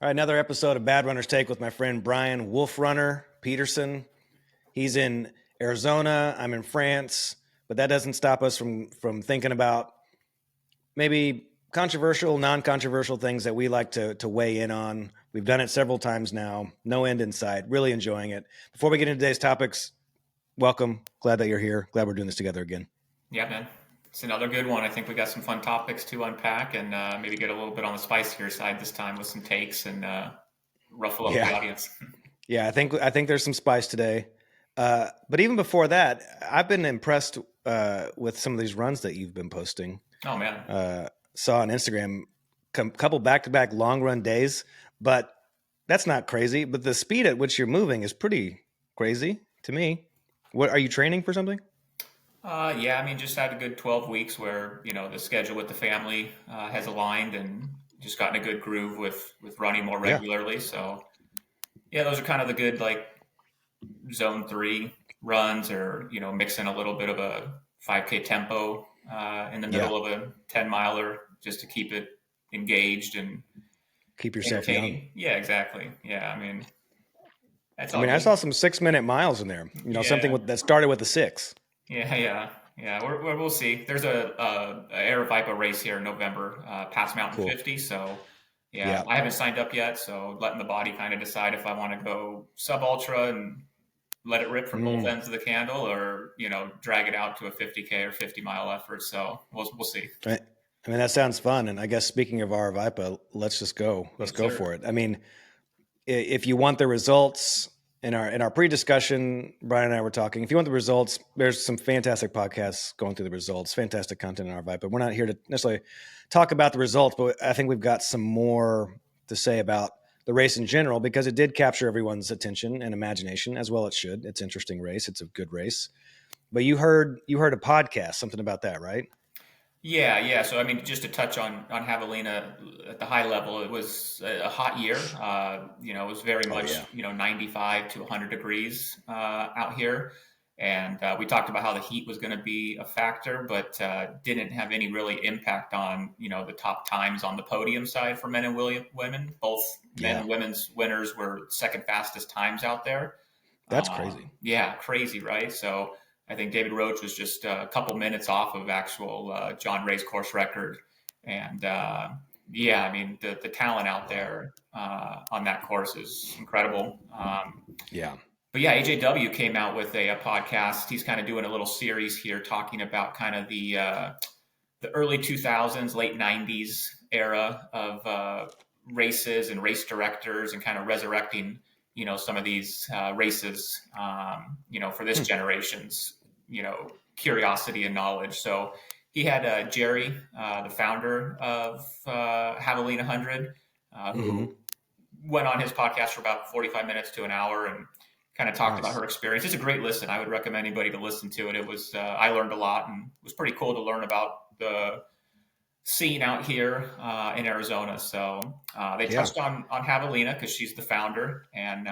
All right, another episode of Bad Runner's Take with my friend Brian Wolf Runner Peterson. He's in Arizona. I'm in France, but that doesn't stop us from thinking about maybe controversial, non-controversial things that we like to weigh in on. We've done it several times now. No end in sight. Really enjoying it. Before we get into today's topics, welcome. Glad that you're here. Glad we're doing this together again. Yeah, man. It's another good one. I think we got some fun topics to unpack and maybe get a little bit on the spicier side this time with some takes and ruffle up the Yeah, audience. yeah. I think there's some spice today. But even before that, I've been impressed with some of these runs that you've been posting. Oh, man. Saw on Instagram couple back-to-back long run days, but that's not crazy. But the speed at which you're moving is pretty crazy to me. What are you training for something? Yeah, I mean, just had a good 12 weeks where, the schedule with the family has aligned and just gotten a good groove with running more Yeah, regularly. So, yeah, those are kind of the good, like, zone 3 runs or, mix in a little bit of a 5K tempo in the yeah. middle of a 10 miler just to keep it engaged and Keep yourself young. entertaining. Yeah, exactly. Yeah, I mean, that's I all mean, I good. saw some 6 minute miles in there. Something Yeah, that started with a six. yeah. We'll see. There's a Air Vipa race here in November, past Mountain Cool. 50. So, yeah, Yeah. I haven't signed up yet. So, letting the body kind of decide if I want to go sub ultra and let it rip from both Mm. ends of the candle, or drag it out to a 50K or 50-mile effort. So, we'll see. I mean, that sounds fun. And I guess speaking of our Vipa, let's just go. Let's Yes, go sir. for it. I mean, if you want the results in our pre-discussion, Brian and I were talking. If you want the results, there's some fantastic podcasts going through the results, fantastic content in our Vipa. But we're not here to necessarily talk about the results, but I think we've got some more to say about the race in general because it did capture everyone's attention and imagination as well. It should. It's an interesting race. It's a good race. But you heard a podcast, something about that, right? Yeah. So I mean, just to touch on Javelina at the high level, it was a hot year. It was very Oh much yeah, 95 to 100 degrees out here, and we talked about how the heat was going to be a factor, but didn't have any really impact on the top times on the podium side for men and women. Both men yeah. and women's winners were second fastest times out there. That's crazy. Yeah, crazy, right? So I think David Roach was just a couple minutes off of actual John Ray's course record, and yeah, I mean the talent out there on that course is incredible. Yeah. But yeah, AJW came out with a podcast. He's kind of doing a little series here talking about kind of the early 2000s, late 90s era of races and race directors and kind of resurrecting, some of these races, for this Hmm. generation's, curiosity and knowledge. So he had Jerry, the founder of Javelina 100, Mm-hmm. who went on his podcast for about 45 minutes to an hour and kind of talked about Nice. her experience. It's a great listen. I would recommend anybody to listen to it. It was I learned a lot, and it was pretty cool to learn about the scene out here in Arizona. So they Yeah. touched on Javelina because she's the founder, and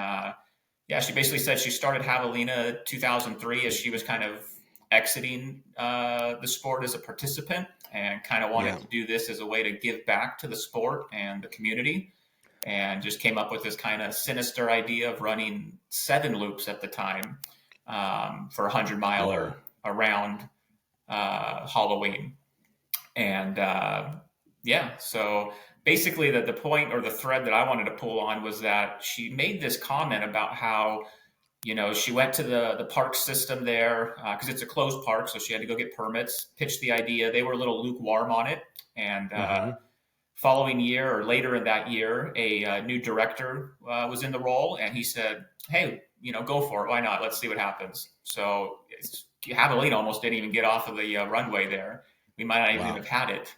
yeah, she basically said she started Javelina 2003 as she was kind of exiting the sport as a participant and kind of wanted Yeah. to do this as a way to give back to the sport and the community, and just came up with this kind of sinister idea of running 7 loops at the time for a 100-miler Whoa. around Halloween. And yeah, so basically the point or the thread that I wanted to pull on was that she made this comment about how, she went to the park system there because it's a closed park, so she had to go get permits, pitched the idea. They were a little lukewarm on it. And Mm-hmm. following year or later in that year, a new director was in the role, and he said, "Hey, go for it. Why not? Let's see what happens." So Javelina almost didn't even get off of the runway there. We might not even Wow. have had it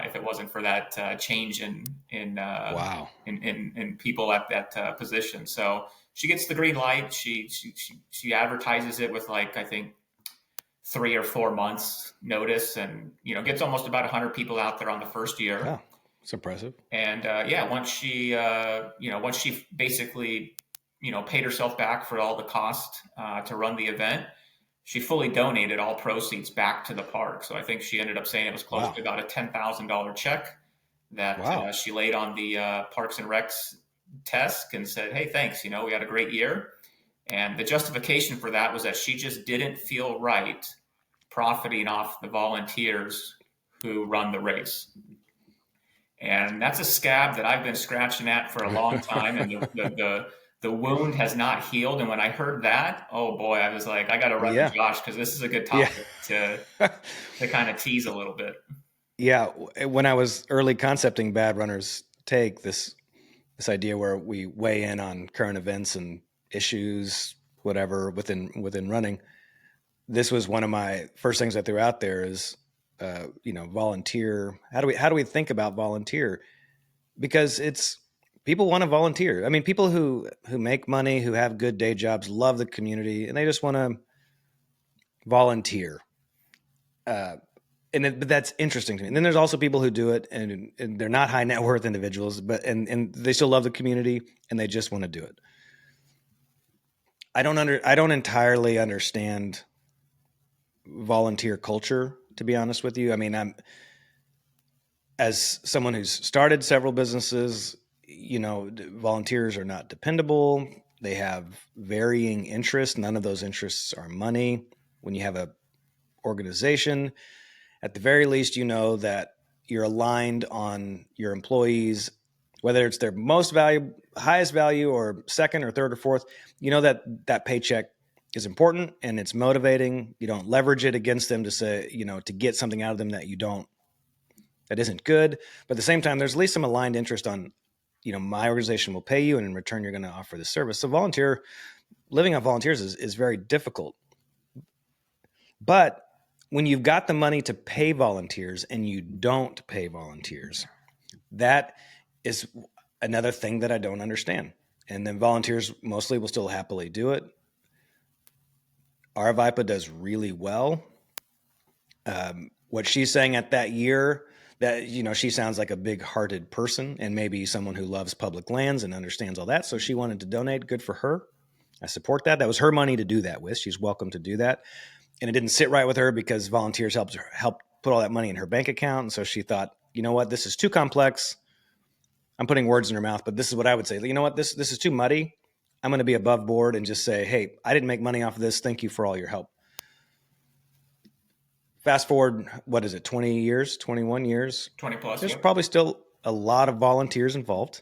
if it wasn't for that change Wow. in people at that position. So she gets the green light. She advertises it with, like, I think 3 or 4 months notice, and gets almost about 100 people out there on the first year. Yeah. It's impressive. And yeah, once she basically paid herself back for all the cost to run the event, she fully donated all proceeds back to the park. So I think she ended up saying it was close Wow. to about a $10,000 check that Wow. she laid on the Parks and Recs desk and said, "Hey, thanks. We had a great year." And the justification for that was that she just didn't feel right profiting off the volunteers who run the race. And that's a scab that I've been scratching at for a long time, and the wound has not healed. And when I heard that, oh boy, I was like, I got to run to Yeah. Josh because this is a good Yeah. topic to kind of tease a little bit. Yeah. When I was early concepting Bad Runners Take, this idea where we weigh in on current events and issues, whatever, within running, this was one of my first things I threw out there is, volunteer. How do we think about volunteer? Because it's people want to volunteer. I mean, people who make money, who have good day jobs, love the community, and they just want to volunteer. But that's interesting to me. And then there's also people who do it, and they're not high net worth individuals, but and they still love the community, and they just want to do it. I don't entirely understand volunteer culture, to be honest with you. I mean, I'm as someone who's started several businesses, volunteers are not dependable. They have varying interests. None of those interests are money. When you have a organization, at the very least, you know that you're aligned on your employees, whether it's their highest value, or second or third or fourth, that paycheck is important and it's motivating. You don't leverage it against them to say, to get something out of them that isn't good. But at the same time, there's at least some aligned interest on, my organization will pay you, and in return, you're going to offer the service. So living on volunteers is very difficult. But when you've got the money to pay volunteers and you don't pay volunteers, that is another thing that I don't understand. And then volunteers mostly will still happily do it. Our VIPA does really well. What she's saying at that year, that, she sounds like a big-hearted person and maybe someone who loves public lands and understands all that. So she wanted to donate. Good for her. I support that. That was her money to do that with. She's welcome to do that. And it didn't sit right with her because volunteers helped put all that money in her bank account. And so she thought, you know what, this is too complex. I'm putting words in her mouth, but this is what I would say. You know what, this is too muddy. I'm going to be above board and just say, hey, I didn't make money off of this. Thank you for all your help. Fast forward, what is it, 20 years, 21 years? 20 plus. There's probably still a lot of volunteers involved.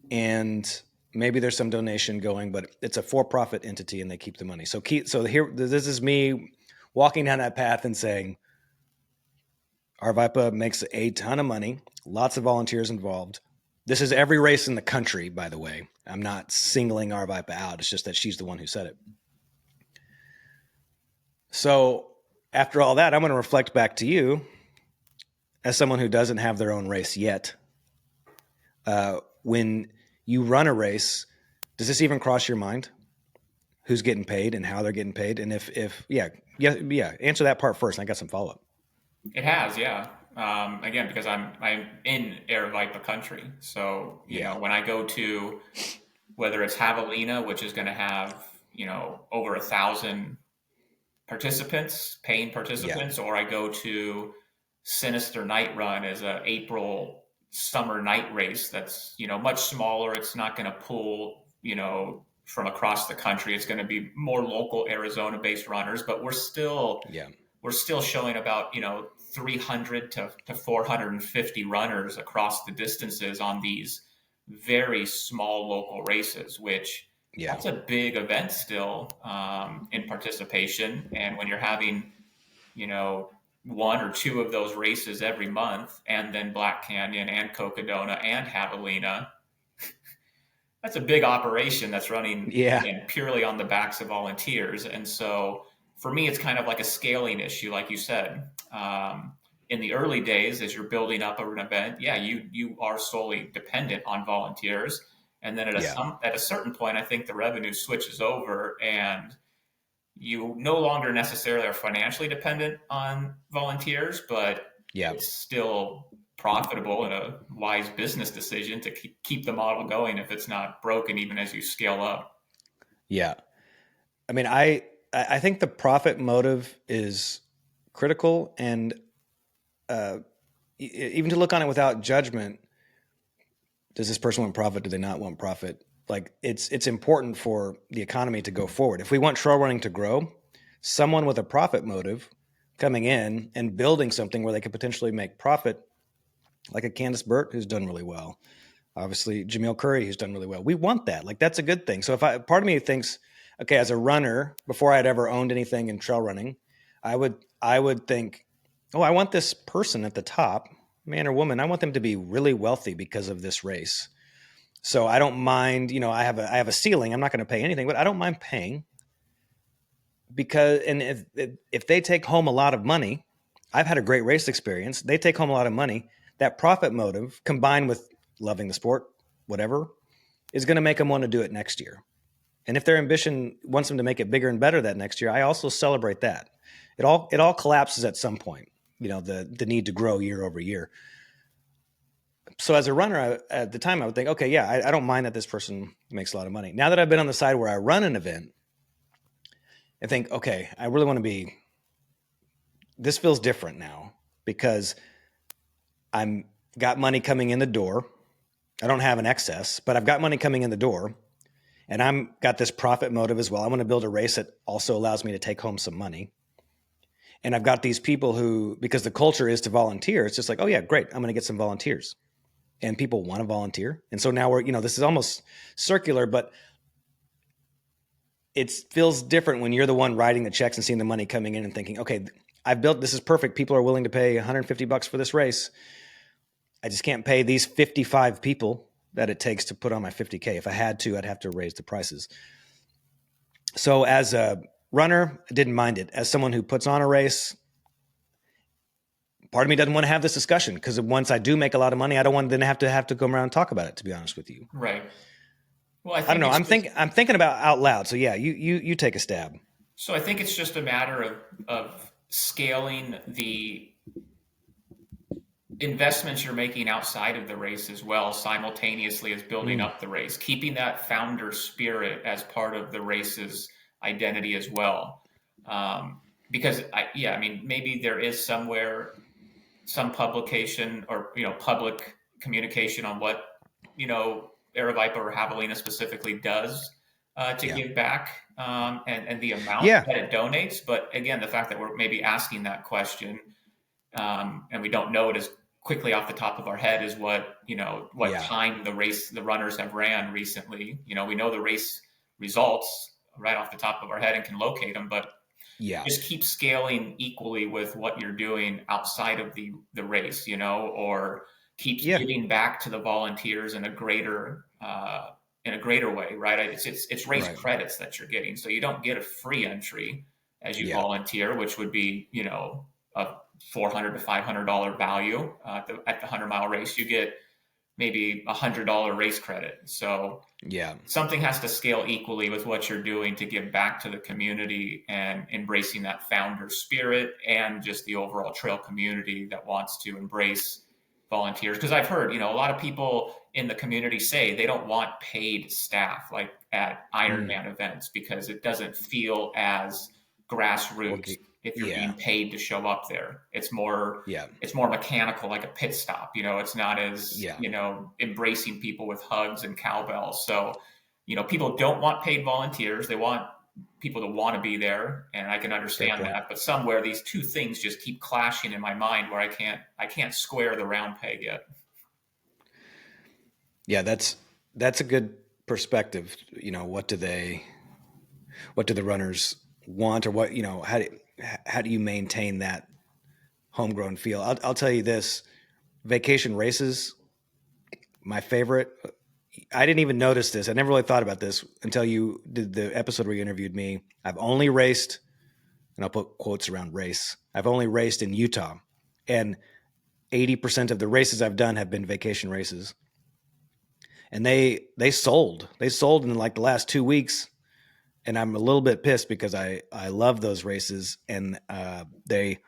And maybe there's some donation going, but it's a for-profit entity and they keep the money. So here, this is me walking down that path and saying, our VIPA makes a ton of money, lots of volunteers involved. This is every race in the country, by the way. I'm not singling our VIPA out. It's just that she's the one who said it. So after all that, I'm going to reflect back to you as someone who doesn't have their own race yet. When you run a race, does this even cross your mind? Who's getting paid and how they're getting paid? And if answer that part first. And I got some follow-up. It has, yeah. Again, because I'm in Air Vipa country. So, when I go to, whether it's Javelina, which is going to have, over 1,000 participants, paying participants, or I go to Sinister Night Run as a April summer night race that's, much smaller. It's not going to pull, from across the country. It's going to be more local Arizona based runners, but we're still showing about, 300 to 450 runners across the distances on these very small local races, which that's a big event still in participation. And when you're having, one or two of those races every month, and then Black Canyon and Cocodona and Javelina, that's a big operation that's running again, purely on the backs of volunteers. And so for me, it's kind of like a scaling issue, like you said. In the early days, as you're building up an event, you are solely dependent on volunteers. And then at a certain point, I think the revenue switches over and you no longer necessarily are financially dependent on volunteers, but it's still profitable and a wise business decision to keep the model going if it's not broken, even as you scale up. Yeah. I mean, I think the profit motive is critical, and even to look on it without judgment, Does this person want profit? Do they not want profit? Like it's important for the economy to go forward. If we want trail running to grow, someone with a profit motive coming in and building something where they could potentially make profit, like a Candace Burt who's done really well. Obviously, Jamil Curry who's done really well. We want that. Like that's a good thing. So part of me thinks, okay, as a runner, before I had ever owned anything in trail running, I would think, oh, I want this person at the top, man or woman, I want them to be really wealthy because of this race. So I don't mind, I have a ceiling. I'm not going to pay anything, but I don't mind paying because, and if they take home a lot of money, I've had a great race experience. They take home a lot of money. That profit motive combined with loving the sport, whatever, is going to make them want to do it next year. And if their ambition wants them to make it bigger and better that next year, I also celebrate that. It all collapses at some point, the need to grow year over year. So as a runner, at the time I would think, okay, yeah, I don't mind that this person makes a lot of money. Now that I've been on the side where I run an event, I think, okay, I really want to this feels different now because I'm got money coming in the door. I don't have an excess, but I've got money coming in the door and I'm got this profit motive as well. I want to build a race that also allows me to take home some money. And I've got these people who, because the culture is to volunteer, it's just like, oh yeah, great. I'm going to get some volunteers and people want to volunteer. And so now this is almost circular, but it feels different when you're the one writing the checks and seeing the money coming in and thinking, okay, this is perfect. People are willing to pay $150 for this race. I just can't pay these 55 people that it takes to put on my 50K. If I had to, I'd have to raise the prices. So as a runner, I didn't mind it. As someone who puts on a race, part of me doesn't want to have this discussion because once I do make a lot of money, I don't want to then have to come around and talk about it, to be honest with you. Right. Well, I don't know. I'm thinking about out loud. So yeah, you take a stab. So I think it's just a matter of scaling the investments you're making outside of the race as well, simultaneously as building up the race, keeping that founder spirit as part of the race's identity as well. Because maybe there is somewhere some publication or, public communication on what, Aravaipa or Javelina specifically does to give back and the amount that it donates. But again, the fact that we're maybe asking that question and we don't know it as quickly off the top of our head is what time the runners have ran recently. We know the race results right off the top of our head and can locate them, but just keep scaling equally with what you're doing outside of the race, or keep giving back to the volunteers in a greater way, right? It's race credits that you're getting. So you don't get a free entry as you volunteer, which would be, a $400 to $500 value at the 100-mile race. You get maybe $100 race credit. So something has to scale equally with what you're doing to give back to the community and embracing that founder spirit and just the overall trail community that wants to embrace volunteers. Because I've heard, a lot of people in the community say they don't want paid staff like at Ironman events because it doesn't feel as grassroots if you're being paid to show up there. It's more mechanical, like a pit stop. It's not as embracing people with hugs and cowbells. So people don't want paid volunteers. They want people to want to be there, and I can understand that. But somewhere these two things just keep clashing in my mind where I can't square the round peg yet. Yeah, that's a good perspective. What do the runners want, or what, how do you maintain that homegrown feel? I'll tell you this, vacation races, my favorite. I didn't even notice this. I never really thought about this until you did the episode where you interviewed me. I've only raced, and I'll put quotes around race, I've only raced in Utah, and 80% of the races I've done have been vacation races. And they sold in like the last 2 weeks. And I'm a little bit pissed because I love those races, and they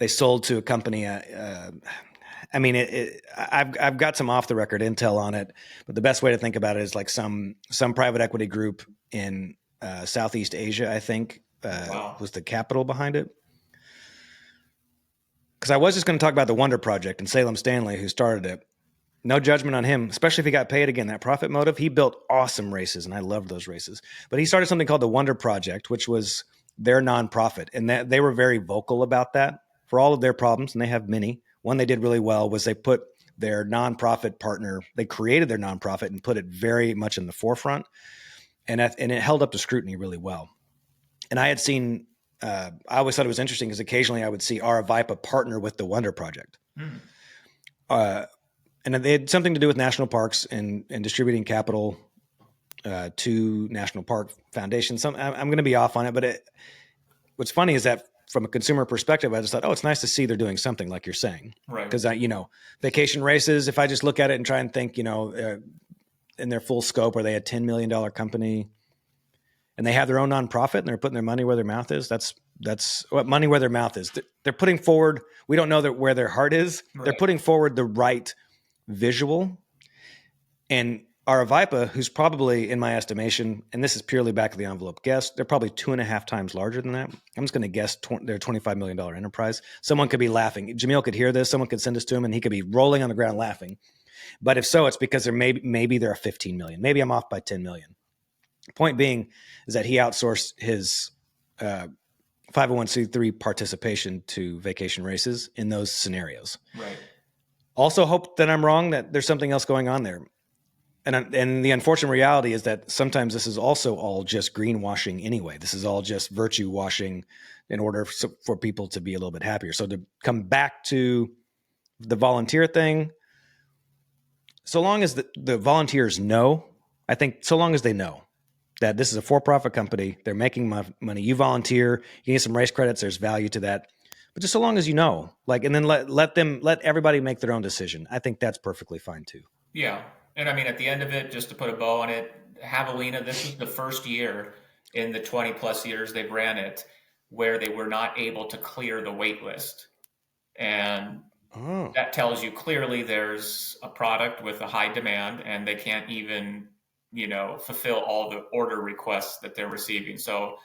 sold to a company. I've got some off the record intel on it, but the best way to think about it is like some private equity group in Southeast Asia, I think, was the capital behind it. Because I was just going to talk about the Wonder Project and Salem Stanley, who started it, No judgment on him, especially if he got paid. Again, that profit motive. He built awesome races, and I loved those races. But he started something called the Wonder Project, which was their nonprofit, and that they were very vocal about that for all of their problems, and they have many. One they did really well was they put their nonprofit partner. They created their nonprofit and put it very much in the forefront, and it held up to scrutiny really well. And I had seen. I always thought it was interesting because occasionally I would see Aravaipa partner with the Wonder Project. And they had something to do with national parks and distributing capital to national park foundations. I'm going to be off on it, but what's funny is that from a consumer perspective, I just thought, oh, it's nice to see they're doing something like you're saying. Right. Because vacation races, if I just look at it and try and think, in their full scope, are they a $10 million company and they have their own nonprofit and they're putting their money where their mouth is? That's what money where their mouth is. They're putting forward, we don't know where their heart is. Right. They're putting forward the right visual. And Aravaipa, who's probably, in my estimation, and this is purely back of the envelope guess, they're probably 2.5 times larger than that. I'm just going to guess they're a $25 million enterprise. Someone could be laughing. Jamil could hear this. Someone could send this to him and he could be rolling on the ground laughing. But if so, it's because maybe they're a 15 million. Maybe I'm off by 10 million. Point being is that he outsourced his 501c3 participation to vacation races in those scenarios. Right. Also hope that I'm wrong, that there's something else going on there. And the unfortunate reality is that sometimes this is also all just greenwashing anyway. This is all just virtue washing in order for people to be a little bit happier. So to come back to the volunteer thing, so long as the volunteers know, I think so long as they know that this is a for-profit company, they're making money, you volunteer, you get some race credits, there's value to that. But just so long as you know, and then let everybody make their own decision. I think that's perfectly fine too. Yeah. And I mean, at the end of it, just to put a bow on it, Javelina, this was the first year in the 20 plus years they've ran it where they were not able to clear the wait list. And that tells you clearly there's a product with a high demand and they can't even, fulfill all the order requests that they're receiving. So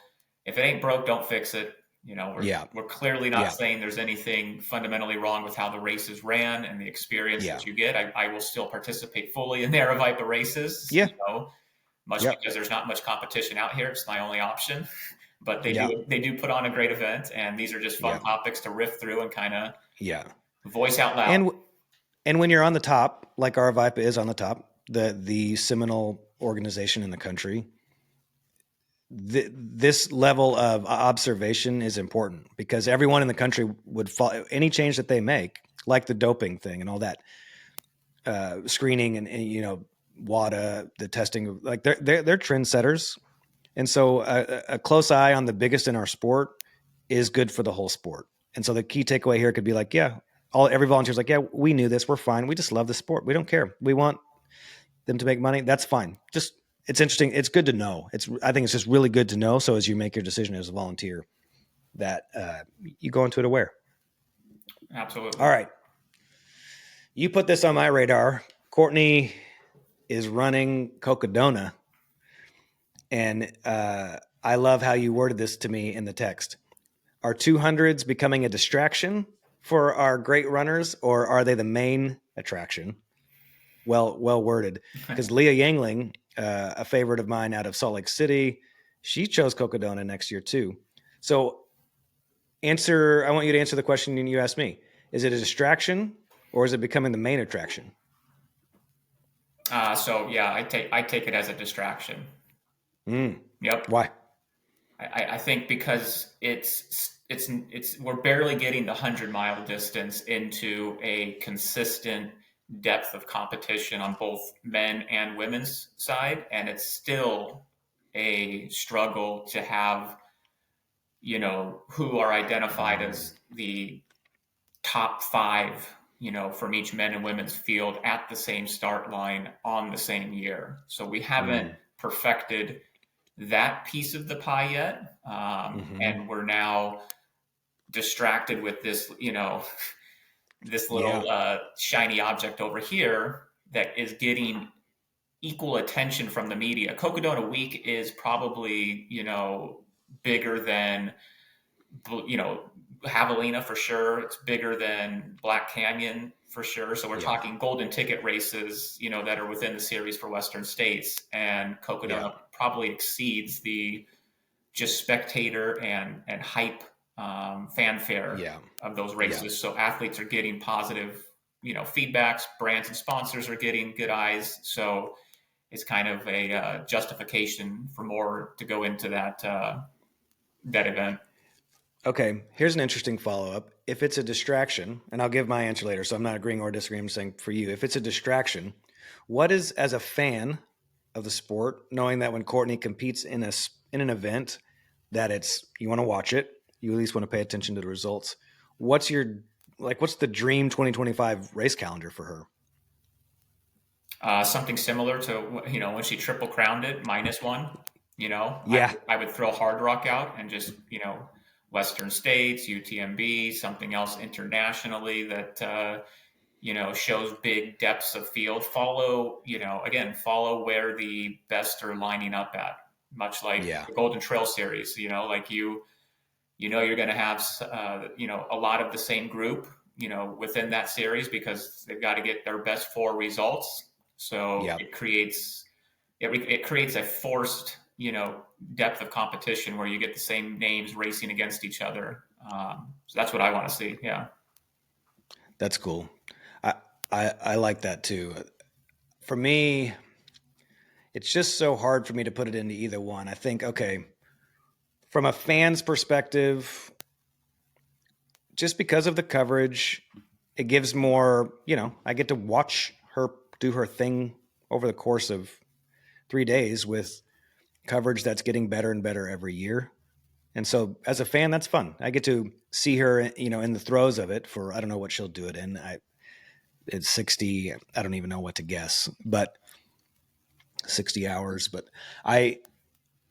if it ain't broke, don't fix it. We're clearly not saying there's anything fundamentally wrong with how the races ran and the experience that you get. I will still participate fully in the Aravaipa races, because there's not much competition out here. It's my only option, but they do put on a great event, and these are just fun topics to riff through and kind of voice out loud. And when you're on the top, like Aravaipa is on the top, the seminal organization in the country, this level of observation is important because everyone in the country would follow any change that they make, like the doping thing and all that, screening and WADA, the testing, like they're trendsetters. And so a close eye on the biggest in our sport is good for the whole sport. And so the key takeaway here could be like, every volunteer's like, we knew this, we're fine. We just love the sport. We don't care. We want them to make money. That's fine. It's interesting. It's good to know. I think it's just really good to know. So as you make your decision as a volunteer, that you go into it aware. Absolutely. All right. You put this on my radar. Courtney is running Cocodona, and I love how you worded this to me in the text. Are 200s becoming a distraction for our great runners, or are they the main attraction? Well worded. Because Leah Yangling, a favorite of mine out of Salt Lake City, she chose Cocodona next year too. So I want you to answer the question you asked me. Is it a distraction or is it becoming the main attraction? I take it as a distraction. Yep. Why? I think because it's we're barely getting the 100-mile distance into a consistent depth of competition on both men and women's side, and it's still a struggle to have who are identified as the top 5 from each men and women's field at the same start line on the same year. So we haven't perfected that piece of the pie yet, and we're now distracted with this this little shiny object over here that is getting equal attention from the media. Cocodona Week is probably, bigger than, Javelina for sure. It's bigger than Black Canyon for sure. So we're Yeah. talking golden ticket races, that are within the series for Western States. And Yeah. Cocodona probably exceeds the just spectator and hype fanfare Yeah. of those Yeah. races. So athletes are getting positive, feedbacks. Brands and sponsors are getting good eyes. So it's kind of a justification for more to go into that event. Okay, here's an interesting follow up. If it's a distraction, and I'll give my answer later, so I'm not agreeing or disagreeing, I'm saying for you, if it's a distraction, what is, as a fan of the sport, knowing that when Courtney competes in an event, that it's, you want to watch it, you at least want to pay attention to the results. What's what's the dream 2025 race calendar for her? Something similar to when she triple crowned it, -1. Yeah, I would throw Hard Rock out and just Western States, UTMB, something else internationally that shows big depths of field. Follow where the best are lining up at. Much like yeah, the Golden Trail Series, like you're going to have a lot of the same group within that series because they've got to get their best four results. So yeah. it creates a forced depth of competition where you get the same names racing against each other. So that's what I want to see. Yeah. That's cool. I, I like that too. For me, it's just so hard for me to put it into either one. I think, okay, from a fan's perspective, just because of the coverage, it gives more, I get to watch her do her thing over the course of 3 days with coverage that's getting better and better every year. And so as a fan, that's fun. I get to see her, in the throes of it for, I don't know what she'll do it in. It's 60, I don't even know what to guess, but 60 hours.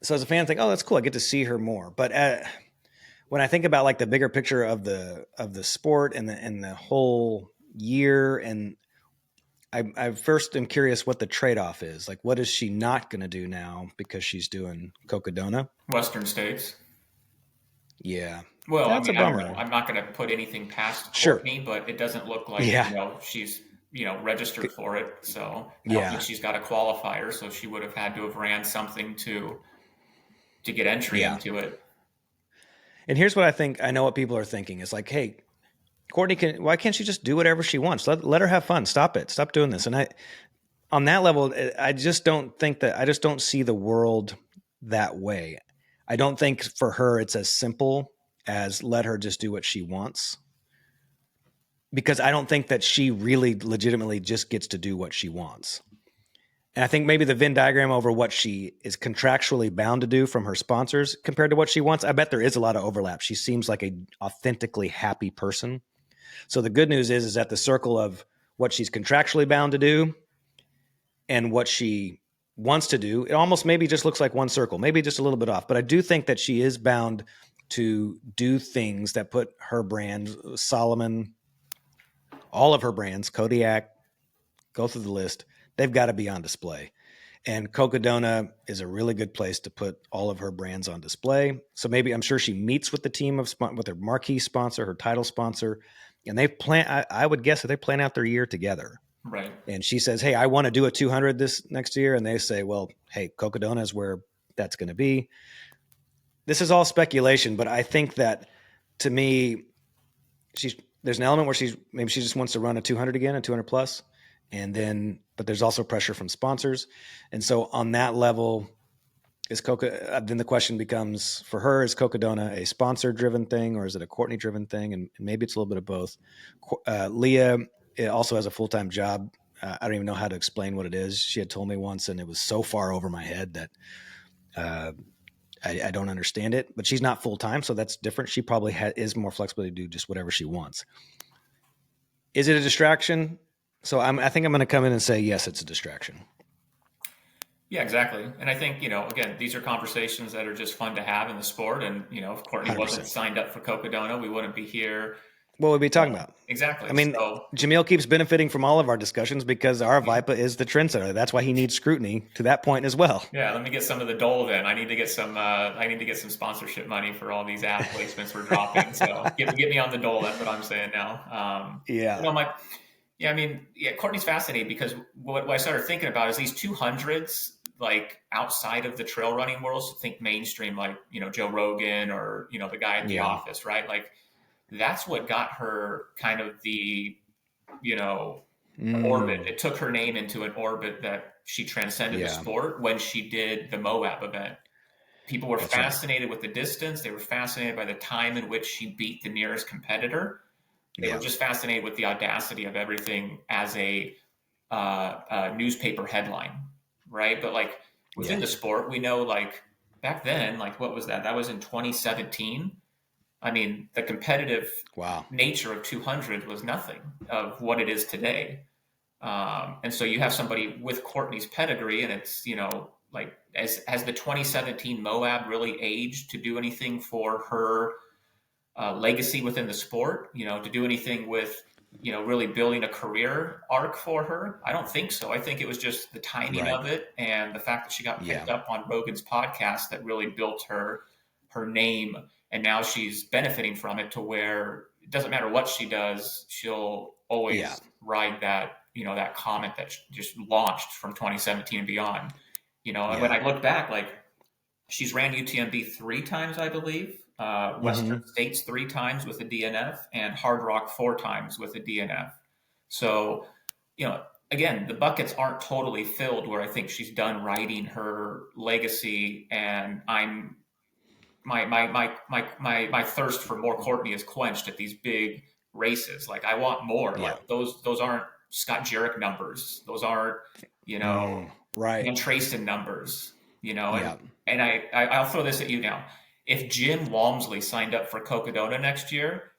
So as a fan, I think, oh, that's cool. I get to see her more. But when I think about like the bigger picture of the sport and the whole year, and I first am curious what the trade-off is. Like, what is she not going to do now because she's doing Cocodona? Western States. Yeah, Well, I that's a mean, I don't know. bummer. I'm not going to put anything past Sure. Courtney, but it doesn't look like, Yeah. she's, registered for it. So I don't think Yeah. she's got a qualifier. So she would have had to have ran something to get entry Yeah. into it. And here's what I think. I know what people are thinking is like, hey, Courtney why can't she just do whatever she wants? Let her have fun. Stop it. Stop doing this. And on that level, I just don't see the world that way. I don't think for her it's as simple as let her just do what she wants, because I don't think that she really legitimately just gets to do what she wants. And I think maybe the Venn diagram over what she is contractually bound to do from her sponsors compared to what she wants, I bet there is a lot of overlap. She seems like a authentically happy person. So the good news is that the circle of what she's contractually bound to do and what she wants to do, it almost maybe just looks like one circle, maybe just a little bit off. But I do think that she is bound to do things that put her brand, Solomon, all of her brands, Kodiak, go through the list, they've got to be on display. And Cocodona is a really good place to put all of her brands on display. So maybe I'm sure she meets with the team with her marquee sponsor, her title sponsor, and they plan. I would guess that they plan out their year together. Right. And she says, "Hey, I want to do a 200 this next year," and they say, "Well, hey, Cocodona is where that's going to be." This is all speculation, but I think that to me, there's an element where maybe she just wants to run a 200 again, a 200 plus, but there's also pressure from sponsors, and so on that level, then the question becomes for her: is Cocodona a sponsor-driven thing, or is it a Courtney-driven thing? And maybe it's a little bit of both. Leah also has a full-time job. I don't even know how to explain what it is. She had told me once, and it was so far over my head that I don't understand it. But she's not full-time, so that's different. She probably is more flexible to do just whatever she wants. Is it a distraction? So I think I'm going to come in and say yes, it's a distraction. Yeah, exactly. And I think, again, these are conversations that are just fun to have in the sport. And, if Courtney 100%. wasn't signed up for Cocodona, we wouldn't be here what would we be talking about? Exactly. I mean, So Jamil keeps benefiting from all of our discussions because our VIPA is the trendsetter. That's why he needs scrutiny to that point as well. yeah, let me get some of the dole then. I need to get some. I need to get some sponsorship money for all these ad placements we're dropping. So get me on the dole. That's what I'm saying now. Yeah. Yeah, I mean, yeah, Courtney's fascinating because what I started thinking about is these 200s, like outside of the trail running world. So think mainstream, like Joe Rogan or the guy at The Office, right? Like that's what got her kind of the orbit. It took her name into an orbit that she transcended the sport when she did the Moab event. People were fascinated with the distance. They were fascinated by the time in which she beat the nearest competitor. They were just fascinated with the audacity of everything as a newspaper headline, right? But like within the sport, we know like back then, like what was that? That was in 2017. I mean, the competitive nature of 200 was nothing of what it is today. And so you have somebody with Courtney's pedigree, and it's like has the 2017 Moab really aged to do anything for her legacy within the sport? To do anything with really building a career arc for her? I don't think so. I think it was just the timing of it and the fact that she got picked up on Rogan's podcast that really built her name, and now she's benefiting from it to where it doesn't matter what she does, she'll always ride that that comet that just launched from 2017 and beyond. And when I look back, like she's ran UTMB 3 times, I believe, Western States 3 times with a DNF, and Hard Rock 4 times with a DNF. So, again, the buckets aren't totally filled where I think she's done writing her legacy, and I'm my thirst for more Courtney is quenched at these big races. Like I want more. Like those aren't Scott Jurek numbers. Those aren't Ian Trayson numbers. And I'll throw this at you now. If Jim Walmsley signed up for Cocodona next year,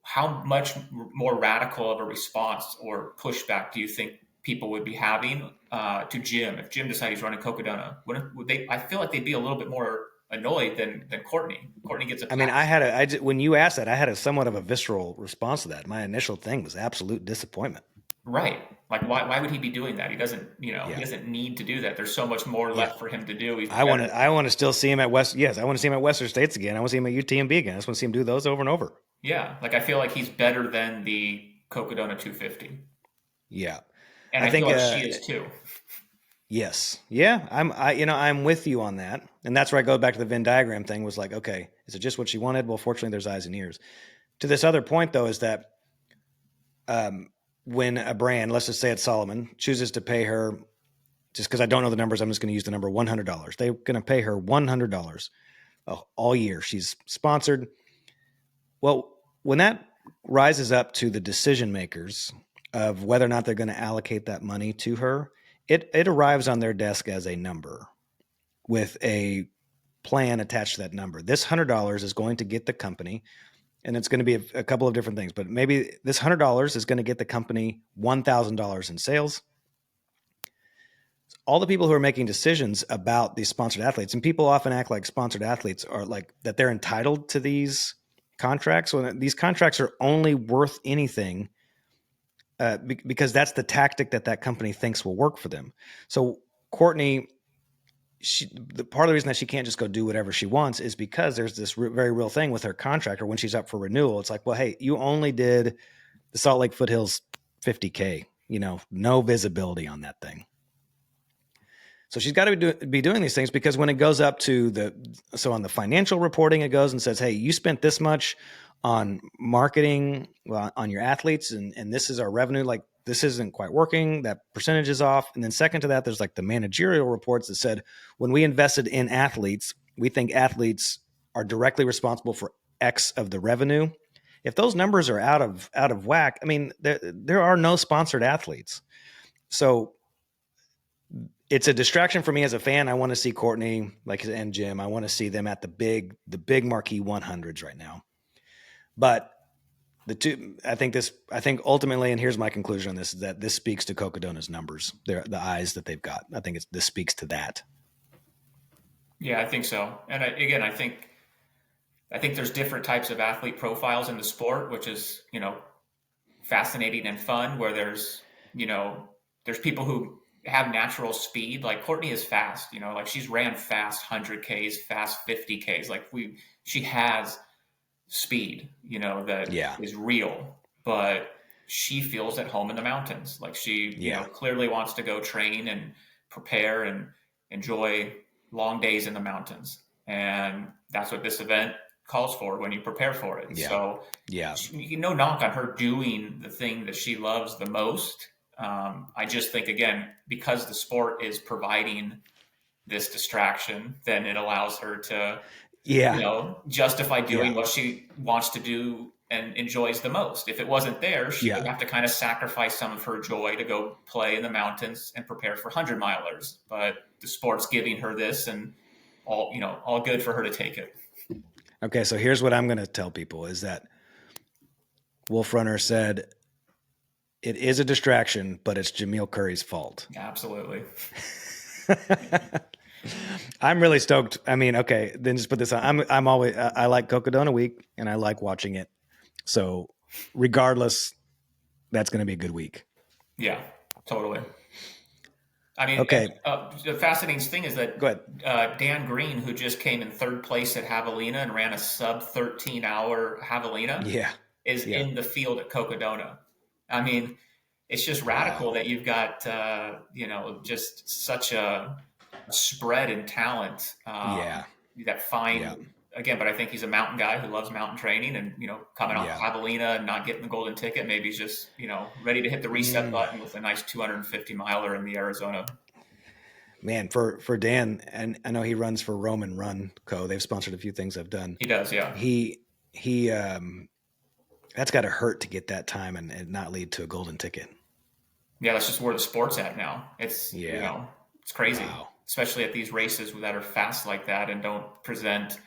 how much more radical of a response or pushback do you think people would be having to Jim if Jim decided he's running Cocodona? Would they? I feel like they'd be a little bit more annoyed than Courtney. Courtney gets a pass. I mean, when you asked that, I had a somewhat of a visceral response to that. My initial thing was absolute disappointment. Right. Like why would he be doing that? He doesn't, he doesn't need to do that. There's so much more left for him to do. I want to still see him at West. Yes. I want to see him at Western States again. I want to see him at UTMB again. I just want to see him do those over and over. Yeah. Like I feel like he's better than the Cocodona 250. Yeah. And I think like she is too. Yes. Yeah. I'm with you on that. And that's where I go back to the Venn diagram thing was like, okay, is it just what she wanted? Well, fortunately there's eyes and ears. To this other point though, is that, when a brand, let's just say it's Solomon, chooses to pay her, just because I don't know the numbers, I'm just going to use the number $100. They're going to pay her $100 all year. She's sponsored. Well, when that rises up to the decision makers of whether or not they're going to allocate that money to her, it arrives on their desk as a number with a plan attached to that number. This $100 is going to get the company, and it's going to be a couple of different things, but maybe this $100 is going to get the company $1,000 in sales. All the people who are making decisions about these sponsored athletes, and people often act like sponsored athletes are like that they're entitled to these contracts. When these contracts are only worth anything because that's the tactic that company thinks will work for them. So Courtney, the part of the reason that she can't just go do whatever she wants is because there's this very real thing with her contractor when she's up for renewal. It's like, well, hey, you only did the Salt Lake Foothills 50K, no visibility on that thing. So she's got to be doing these things because when it goes up to on the financial reporting, it goes and says, hey, you spent this much on marketing on your athletes and this is our revenue. Like this isn't quite working. That percentage is off. And then second to that, there's like the managerial reports that said, when we invested in athletes, we think athletes are directly responsible for X of the revenue. If those numbers are out of whack, I mean, there are no sponsored athletes. So it's a distraction for me as a fan. I want to see Courtney and Jim. I want to see them at the big marquee 100s right now. But I think ultimately, and here's my conclusion on this, is that this speaks to Cocodona's numbers, the eyes that they've got. I think this speaks to that. Yeah, I think so. And I think I think there's different types of athlete profiles in the sport, which is, fascinating and fun, where there's people who have natural speed. Like Courtney is fast, like she's ran fast 100Ks, fast 50Ks. She has speed, that Yeah. is real, but she feels at home in the mountains. Like she, Yeah. clearly wants to go train and prepare and enjoy long days in the mountains. And that's what this event calls for when you prepare for it. Yeah. So, Yeah. no knock on her doing the thing that she loves the most. I just think, again, because the sport is providing this distraction, then it allows her to Yeah. justify Yeah. doing what she wants to do and enjoys the most. If it wasn't there, she would Yeah. have to kind of sacrifice some of her joy to go play in the mountains and prepare for 100 milers. But the sport's giving her this, and all good for her to take it. Okay. So here's what I'm going to tell people is that Wolf Runner said it is a distraction, but it's Jamil Curry's fault. Absolutely. I'm really stoked. I mean, okay, then just put this on. I'm always, I like Cocodona Week and I like watching it. So regardless, that's going to be a good week. Yeah, totally. I mean, Okay. the fascinating thing is that Go ahead. Dan Green, who just came in third place at Javelina and ran a sub 13-hour Javelina, Yeah. is in the field at Cocodona. I mean, it's just radical that you've got, just such a spread in talent. Yeah. That fine, Yeah. again, but I think he's a mountain guy who loves mountain training, and, coming off Javelina and not getting the golden ticket, maybe he's just, ready to hit the reset button with a nice 250 miler in the Arizona. Man, for Dan, and I know he runs for Roman Run Co. They've sponsored a few things I've done. He does, yeah. He that's got to hurt to get that time and not lead to a golden ticket. Yeah, that's just where the sport's at now. It's it's crazy, especially at these races that are fast like that and don't present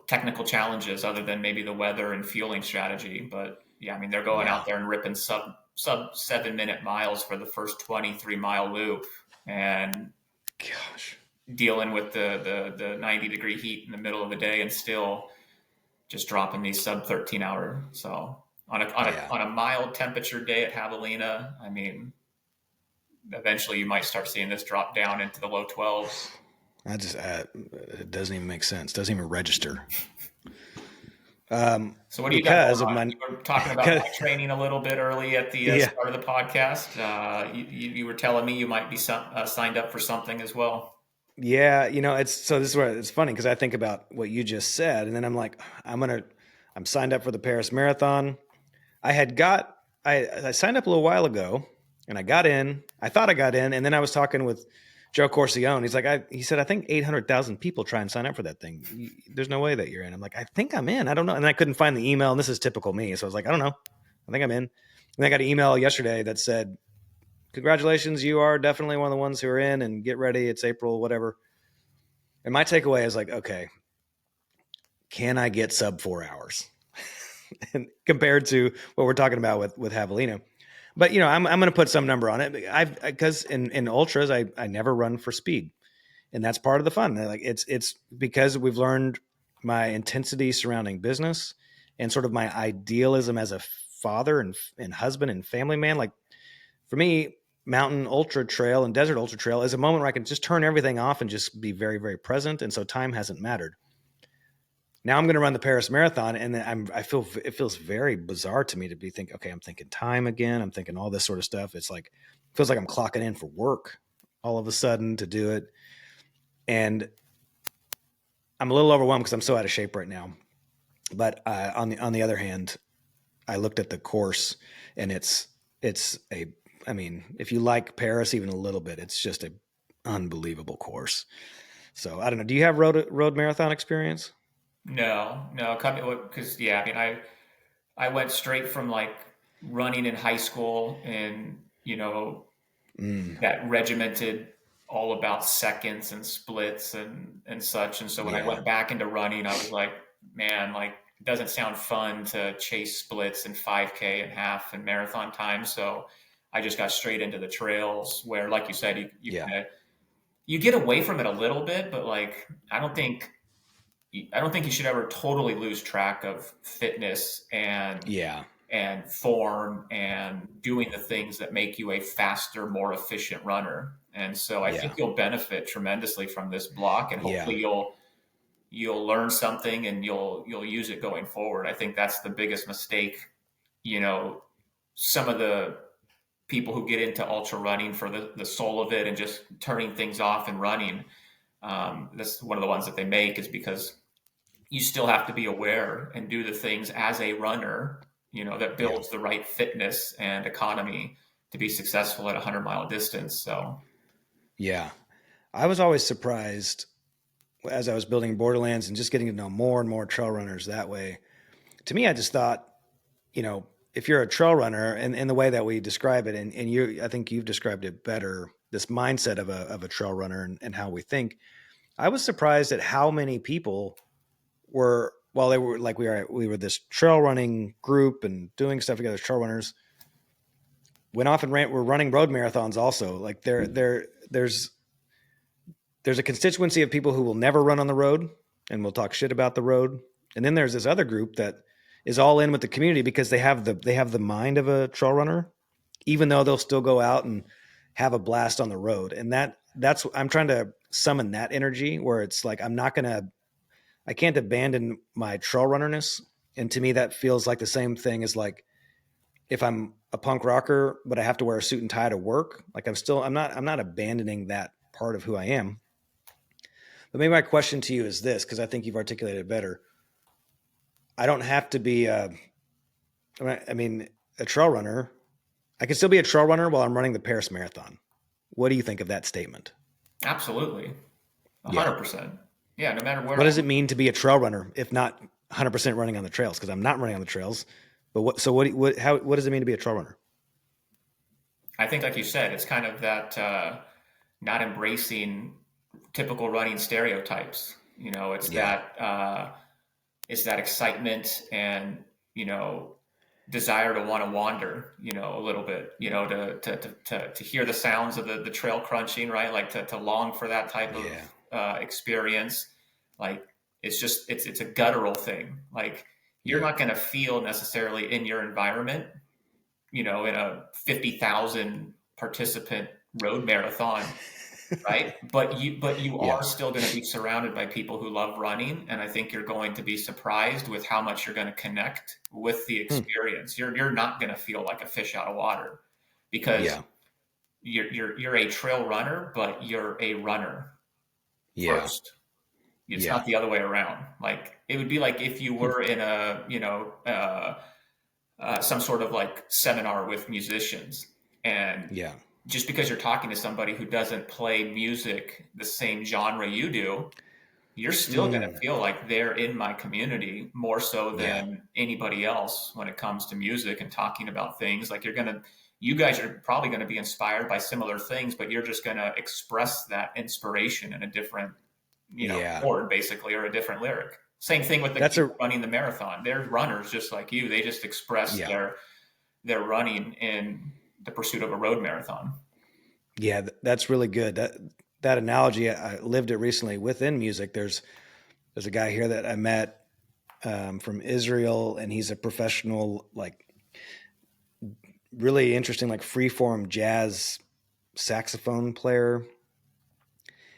technical challenges other than maybe the weather and fueling strategy. But yeah, I mean, they're going out there and ripping sub 7-minute miles for the first 23-mile loop, and dealing with the 90-degree heat in the middle of the day and still just dropping these sub 13-hour. So on a mild temperature day at Javelina, I mean, eventually you might start seeing this drop down into the low 12s. It doesn't even make sense. Doesn't even register. So what do you got? You were talking about my training a little bit early at the start of the podcast. You were telling me you might be signed up for something as well. Yeah, this is where it's funny because I think about what you just said, and then I'm like, I'm signed up for the Paris Marathon. I signed up a little while ago, and I got in. I thought I got in, and then I was talking with Joe Corcione. He said, I think 800,000 people try and sign up for that thing. There's no way that you're in. I'm like, I think I'm in. I don't know. And I couldn't find the email, and this is typical me. So I was like, I don't know. I think I'm in. And I got an email yesterday that said, congratulations, you are definitely one of the ones who are in, and get ready. It's April, whatever. And my takeaway is like, okay, can I get sub 4 hours? And compared to what we're talking about with Javelina. But, I'm going to put some number on it. Because in ultras, I never run for speed. And that's part of the fun. Like it's because we've learned my intensity surrounding business and sort of my idealism as a father and husband and family man. Like for me, mountain ultra trail and desert ultra trail is a moment where I can just turn everything off and just be very, very present. And so time hasn't mattered. Now I'm going to run the Paris Marathon, and it feels very bizarre to me to be thinking, okay, I'm thinking time again. I'm thinking all this sort of stuff. It feels like I'm clocking in for work all of a sudden to do it. And I'm a little overwhelmed because I'm so out of shape right now. But on the other hand, I looked at the course, and it's if you like Paris even a little bit, it's just an unbelievable course. So I don't know. Do you have road marathon experience? No, because I went straight from like running in high school and that regimented all about seconds and splits and such. And so when I went back into running, I was like, man, like it doesn't sound fun to chase splits and 5K and half and marathon time. So I just got straight into the trails where, like you said, you get away from it a little bit, but like I don't think I don't think you should ever totally lose track of fitness Yeah. and form and doing the things that make you a faster, more efficient runner. And so I think Yeah. you'll benefit tremendously from this block, and Yeah. hopefully you'll learn something and you'll use it going forward. I think that's the biggest mistake. You know, some of the people who get into ultra running for the soul of it and just turning things off and running. That's one of the ones that they make, is because you still have to be aware and do the things as a runner, that Yeah. builds the right fitness and economy to be successful at a 100-mile distance. So, Yeah. I was always surprised as I was building Borderlands and just getting to know more and more trail runners that way. To me, I just thought, if you're a trail runner, and in the way that we describe it, and I think you've described it better, this mindset of a trail runner and how we think. I was surprised at how many people were, while they were like, we were this trail running group and doing stuff together as trail runners, went off and we're running road marathons also. Like there's a constituency of people who will never run on the road and will talk shit about the road. And then there's this other group that is all in with the community because they have the mind of a trail runner, even though they'll still go out and have a blast on the road. And that's I'm trying to summon that energy where it's like I can't abandon my trail runnerness. And to me, that feels like the same thing as like if I'm a punk rocker, but I have to wear a suit and tie to work. Like I'm not abandoning that part of who I am. But maybe my question to you is this, because I think you've articulated it better. I don't have to be a trail runner. I can still be a trail runner while I'm running the Paris Marathon. What do you think of that statement? absolutely, Yeah. 100%. Yeah, no matter where. What does it mean to be a trail runner if not 100% running on the trails? Because I'm not running on the trails. But what does it mean to be a trail runner? I think, like you said, it's kind of that not embracing typical running stereotypes. Yeah. It's that excitement and desire to want to wander, a little bit, to hear the sounds of the trail crunching, right? Like to long for that type of Yeah. experience. Like it's a guttural thing. Like you're Yeah. not going to feel necessarily in your environment, in a 50,000 participant road marathon, right? But you Yeah. are still going to be surrounded by people who love running, and I think you're going to be surprised with how much you're going to connect with the Hmm. experience. You're not going to feel like a fish out of water because Yeah. you're a trail runner, but you're a runner Yeah. first. It's Yeah. not the other way around. Like it would be like if you Hmm. were in a some sort of like seminar with musicians, and Yeah. just because you're talking to somebody who doesn't play music the same genre you do, you're still going to Mm. feel like they're in my community more so Yeah. than anybody else when it comes to music and talking about things. Like you guys are probably going to be inspired by similar things, but you're just going to express that inspiration in a different, Yeah. chord basically, or a different lyric. Same thing with the That's a people running the marathon. They're runners just like you. They just express yeah. their running in the pursuit of a road marathon. Yeah, that's really good. That analogy, I lived it recently within music. There's a guy here that I met from Israel, and he's a professional, like really interesting, like freeform jazz saxophone player.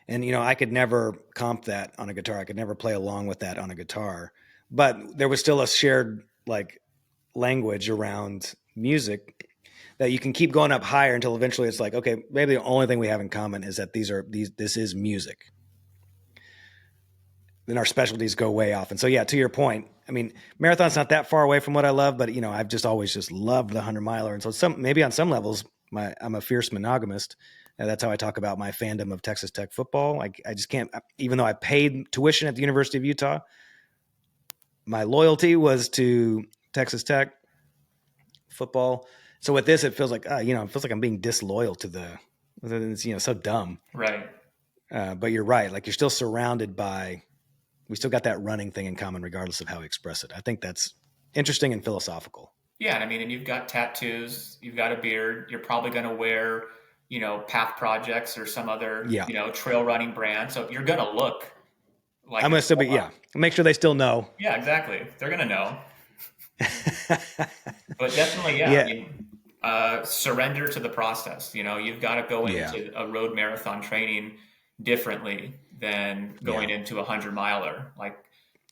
And I could never comp that on a guitar. I could never play along with that on a guitar. But there was still a shared like language around music that you can keep going up higher until eventually it's like, okay, maybe the only thing we have in common is that this is music. Then our specialties go way off. And so, yeah, to your point, I mean, marathon's not that far away from what I love, but I've just always just loved the 100-miler. And so maybe on some levels, I'm a fierce monogamist. And that's how I talk about my fandom of Texas Tech football. I just can't, even though I paid tuition at the University of Utah, my loyalty was to Texas Tech football. So with this, it feels like, it feels like I'm being disloyal to it's, so dumb. Right. But you're right. Like you're still surrounded by, we still got that running thing in common, regardless of how we express it. I think that's interesting and philosophical. Yeah. And I mean, and you've got tattoos, you've got a beard, you're probably going to wear, Path Projects or some other, Yeah. trail running brand. So you're going to look like I'm a gonna still be, yeah. Make sure they still know. yeah, exactly. They're gonna know. But definitely, yeah. I Yeah, mean, surrender to the process. You know, you've got to go yeah, into a road marathon training differently than yeah. going into a 100 miler. Like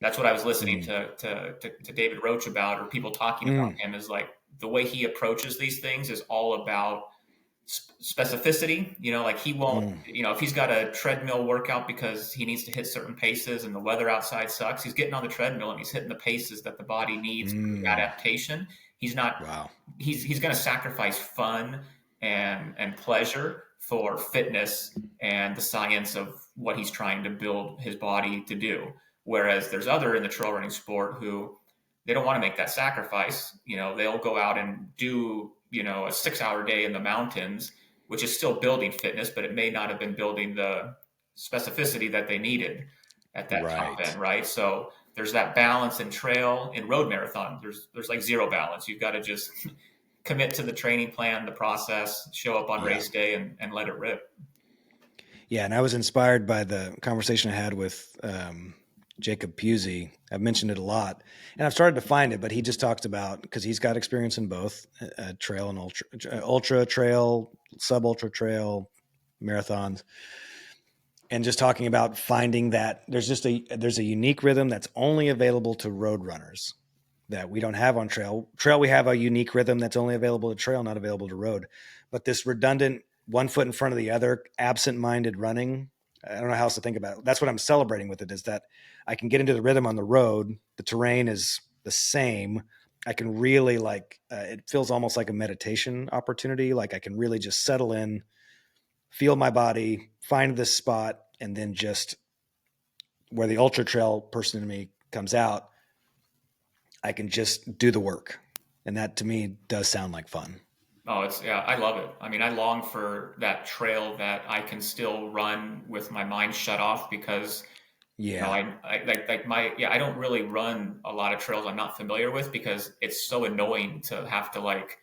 that's what I was listening Mm, to David Roach about, or people talking about mm, him, is like the way he approaches these things is all about specificity. You know, like he won't, mm, you know, if he's got a treadmill workout because he needs to hit certain paces and the weather outside sucks, he's getting on the treadmill and he's hitting the paces that the body needs for the mm. adaptation. He's not, Wow. he's going to sacrifice fun and pleasure for fitness and the science of what he's trying to build his body to do. Whereas there's other in the trail running sport who they don't want to make that sacrifice. You know, they'll go out and do, you know, a 6 hour day in the mountains, which is still building fitness, but it may not have been building the specificity that they needed at that top Right. end, right? So there's that balance in trail. In road marathon. There's like zero balance. You've got to just commit to the training plan, the process, show up on Yeah. race day and let it rip. Yeah. And I was inspired by the conversation I had with Jacob Pusey. I've mentioned it a lot, and I've started to find it, but he just talks about, because he's got experience in both trail and ultra trail, sub ultra trail, marathons, and just talking about finding that there's a unique rhythm that's only available to road runners that we don't have on trail. Trail, we have a unique rhythm that's only available to trail, not available to road. But this redundant, one foot in front of the other, absent-minded running, I don't know how else to think about it. That's what I'm celebrating with it, is that I can get into the rhythm on the road. The terrain is the same. I can really it feels almost like a meditation opportunity. Like I can really just settle in, feel my body, find this spot, and then just where the ultra trail person in me comes out, I can just do the work. And that to me does sound like fun. Oh, it's yeah, I love it. I mean, I long for that trail that I can still run with my mind shut off because you know, Yeah. like my yeah, I don't really run a lot of trails I'm not familiar with because it's so annoying to have to like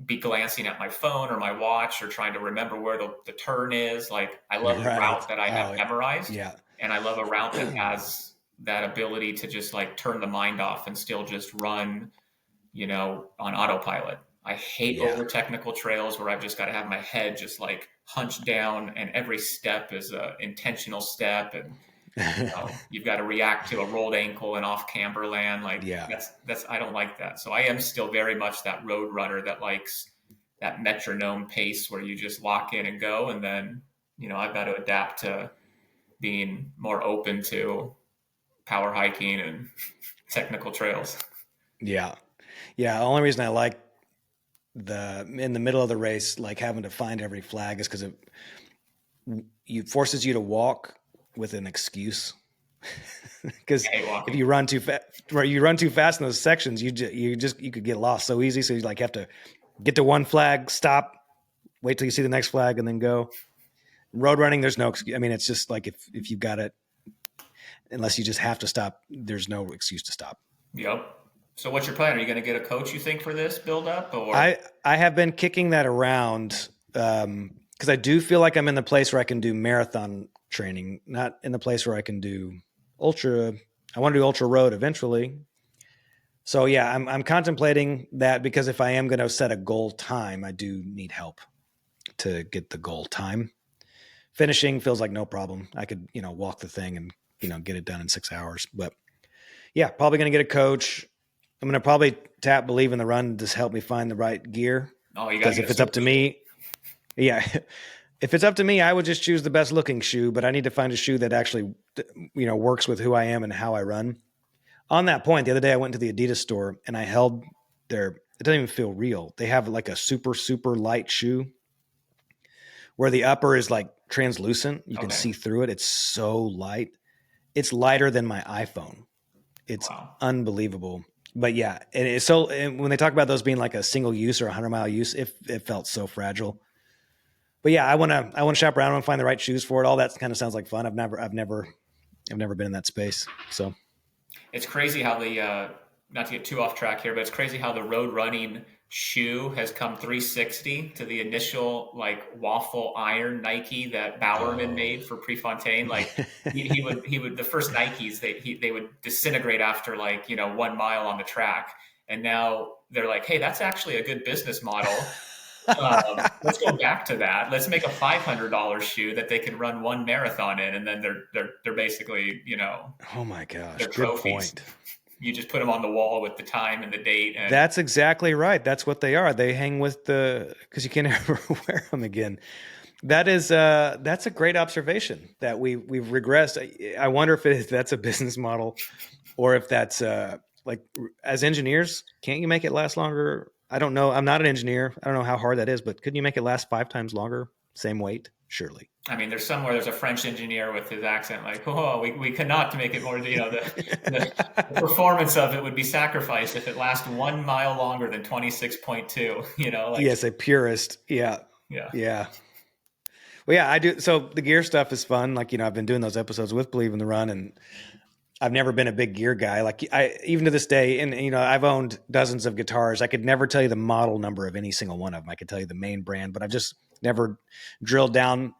be glancing at my phone or my watch or trying to remember where the turn is. Like I love a Right. route that I have Oh, memorized, yeah. and I love a route that has that ability to just like turn the mind off and still just run, you know, on autopilot. I hate Yeah. over technical trails where I've just got to have my head just like hunched down and every step is a intentional step and you know, you've got to react to a rolled ankle and off camber land. Like Yeah. that's I don't like that. So I am still very much that road runner that likes that metronome pace where you just lock in and go. And then, you know, I've got to adapt to being more open to power hiking and technical trails. Yeah. Yeah. The only reason I like in the middle of the race, like having to find every flag, is because it forces you to walk with an excuse. Because I hate if walking. you run too fast, right, you run too fast in those sections, you could get lost so easy. So you like have to get to one flag, stop, wait till you see the next flag, and then go. Road running, there's no excuse. I mean, it's just like if you've got it, unless you just have to stop, there's no excuse to stop. Yep. So what's your plan? Are you going to get a coach, you think, for this build up or? I have been kicking that around because I do feel like I'm in the place where I can do marathon training, not in the place where I can do ultra. I want to do ultra road eventually. So yeah, I'm contemplating that, because if I am going to set a goal time, I do need help to get the goal time. Finishing feels like no problem. I could, walk the thing and, get it done in 6 hours. But yeah, probably going to get a coach. I'm going to probably tap Believe in the Run to help me find the right gear. Oh, you got to Because get if a it's up to certificate. me, yeah, if it's up to me, I would just choose the best looking shoe, but I need to find a shoe that actually, works with who I am and how I run. On that point, the other day I went to the Adidas store and I held it doesn't even feel real. They have like a super, super light shoe where the upper is like translucent. You can Okay. see through it. It's so light. It's lighter than my iPhone. It's Wow. unbelievable. But yeah, and when they talk about those being like a single use or 100-mile use, it felt so fragile. But yeah, I want to shop around and find the right shoes for it. All that kind of sounds like fun. I've never been in that space. So It's crazy how the not to get too off track here, but it's crazy how the road running shoe has come 360 to the initial like waffle iron Nike that Bowerman Oh. made for Prefontaine. Like he would the first Nikes they would disintegrate after like 1 mile on the track, and now they're like, hey, that's actually a good business model. Let's go back to that. Let's make a $500 shoe that they can run one marathon in, and then they're basically Oh my gosh, they're good trophies. point. You just put them on the wall with the time and the date. And That's exactly right. That's what they are. They hang with because you can't ever wear them again. That's a great observation that we've regressed. I wonder if that's a business model, or if that's like, as engineers, can't you make it last longer? I don't know. I'm not an engineer. I don't know how hard that is, but couldn't you make it last 5 times longer? Same weight, surely. I mean, there's a French engineer with his accent like, oh, we cannot make it more, the performance of it would be sacrificed if it lasts 1 mile longer than 26.2, Yes, a purist. Yeah. Yeah. Yeah. Well, yeah, I do. So the gear stuff is fun. Like, I've been doing those episodes with Believe in the Run, and I've never been a big gear guy. Like, even to this day, and I've owned dozens of guitars. I could never tell you the model number of any single one of them. I could tell you the main brand, but I've just never drilled down.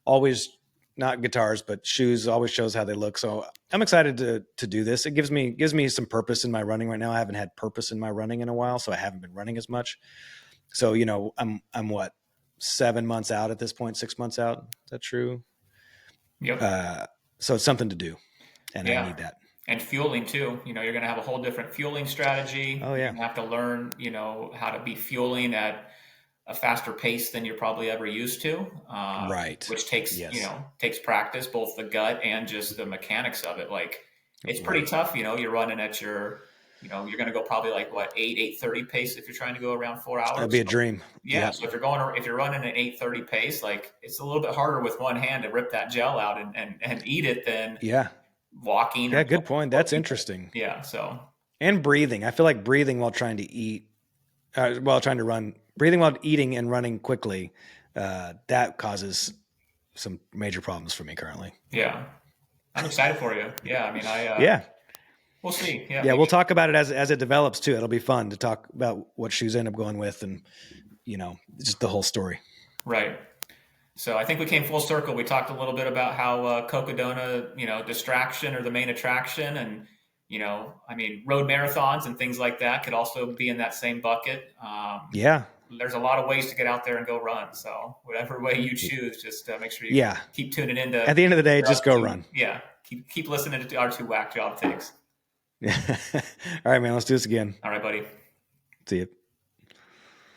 Always, not guitars, but shoes. Always shows how they look. So I'm excited to do this. It gives me some purpose in my running right now. I haven't had purpose in my running in a while, so I haven't been running as much. So I'm what, 7 months out at this point, 6 months out. Is that true? Yep. So it's something to do, and Yeah. I need that. And fueling too. You're going to have a whole different fueling strategy. Oh, yeah. You're going to have to learn, how to be fueling at a faster pace than you're probably ever used to. Right. Which takes, Yes. Takes practice, both the gut and just the mechanics of it. Like, it's pretty tough. You're running at your, you're going to go probably like what, 8:30 pace if you're trying to go around 4 hours. That'd be a dream. Yeah. Yeah. So if you're running an 8:30 pace, like, it's a little bit harder with one hand to rip that gel out and eat it than walking. Yeah. Good point. That's interesting. Yeah. So. And breathing. I feel like breathing while trying to eat, while trying to run, breathing while eating and running quickly, that causes some major problems for me currently. Yeah. I'm excited for you. Yeah. I mean, yeah. We'll see. Yeah. Yeah. We'll talk about it as it develops too. It'll be fun to talk about what shoes I end up going with, and, just the whole story. Right. So I think we came full circle. We talked a little bit about how Cocodona, distraction or the main attraction, and I mean, road marathons and things like that could also be in that same bucket. Yeah. There's a lot of ways to get out there and go run. So whatever way you choose, just make sure you keep tuning into. At the end of the day, just go run. Yeah. Keep listening to our 2 whack job takes. All right, man. Let's do this again. All right, buddy. See you.